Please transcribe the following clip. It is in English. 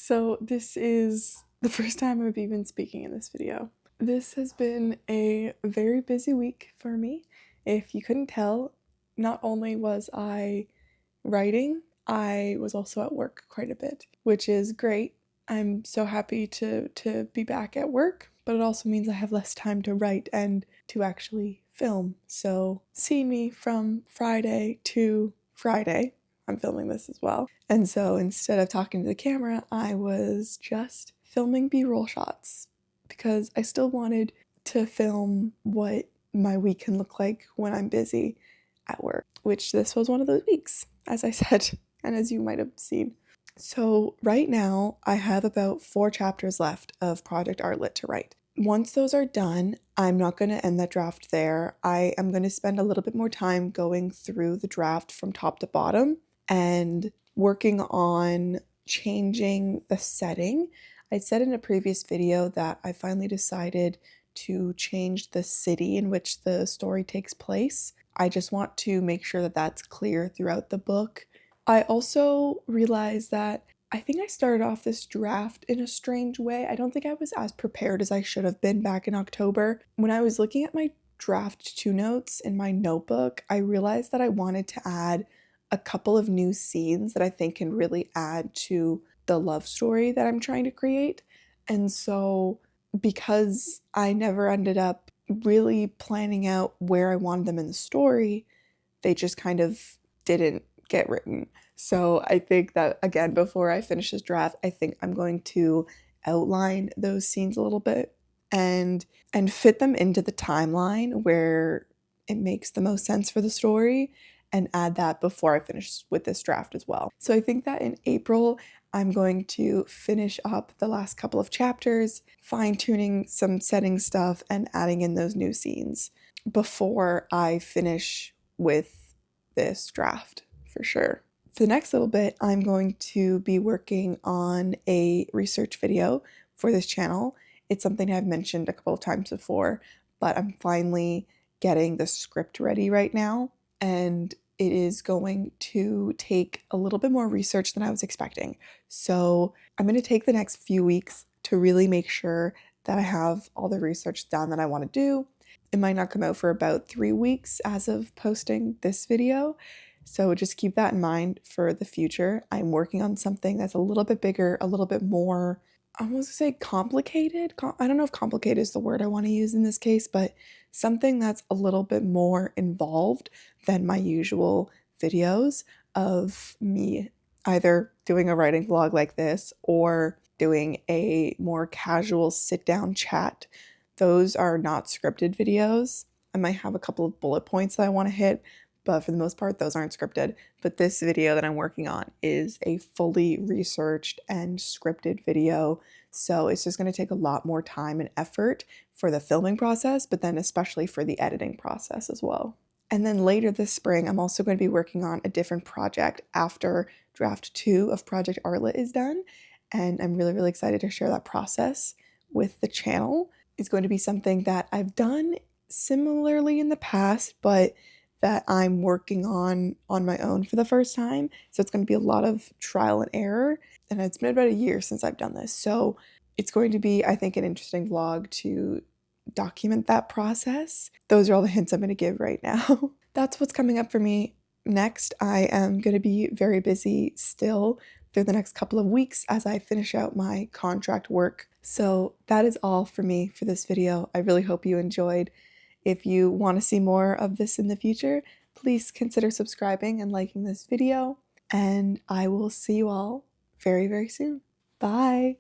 So this is the first time I've even speaking in this video. This has been a very busy week for me. If you couldn't tell, not only was I writing, I was also at work quite a bit, which is great. I'm so happy to be back at work, but it also means I have less time to write and to actually film. So seeing me from Friday to Friday, I'm filming this as well. And so instead of talking to the camera, I was just filming B-roll shots because I still wanted to film what my week can look like when I'm busy at work, which this was one of those weeks, as I said, and as you might have seen. So right now I have about 4 chapters left of Project Artlet to write. Once those are done, I'm not going to end that draft there. I am going to spend a little bit more time going through the draft from top to bottom and working on changing the setting. I said in a previous video that I finally decided to change the city in which the story takes place. I just want to make sure that that's clear throughout the book. I also realized that I think I started off this draft in a strange way. I don't think I was as prepared as I should have been back in October. When I was looking at my draft 2 notes in my notebook, I realized that I wanted to add a couple of new scenes that I think can really add to the love story that I'm trying to create. And so because I never ended up really planning out where I wanted them in the story, they just kind of didn't get written. So I think that, again, before I finish this draft, I think I'm going to outline those scenes a little bit and fit them into the timeline where it makes the most sense for the story and add that before I finish with this draft as well. So I think that in April, I'm going to finish up the last couple of chapters, fine-tuning some setting stuff and adding in those new scenes before I finish with this draft for sure. For the next little bit, I'm going to be working on a research video for this channel. It's something I've mentioned a couple of times before, but I'm finally getting the script ready right now, and it is going to take a little bit more research than I was expecting. So I'm going to take the next few weeks to really make sure that I have all the research done that I want to do. It might not come out for about 3 weeks as of posting this video, so just keep that in mind for the future. I'm working on something that's a little bit bigger, a little bit more, I was gonna say complicated. I don't know if complicated is the word I want to use in this case, but something that's a little bit more involved than my usual videos of me either doing a writing vlog like this or doing a more casual sit-down chat. Those are not scripted videos. I might have a couple of bullet points that I want to hit, but for the most part, those aren't scripted. But this video that I'm working on is a fully researched and scripted video. So it's just going to take a lot more time and effort for the filming process, but then especially for the editing process as well. And then later this spring, I'm also going to be working on a different project after draft 2 of Project Artlet is done. And I'm really, really excited to share that process with the channel. It's going to be something that I've done similarly in the past, but that I'm working on my own for the first time. So it's going to be a lot of trial and error. And it's been about a year since I've done this. So it's going to be, I think, an interesting vlog to document that process. Those are all the hints I'm going to give right now. That's what's coming up for me next. I am going to be very busy still through the next couple of weeks as I finish out my contract work. So that is all for me for this video. I really hope you enjoyed. If you want to see more of this in the future, please consider subscribing and liking this video, and I will see you all very, very soon. Bye!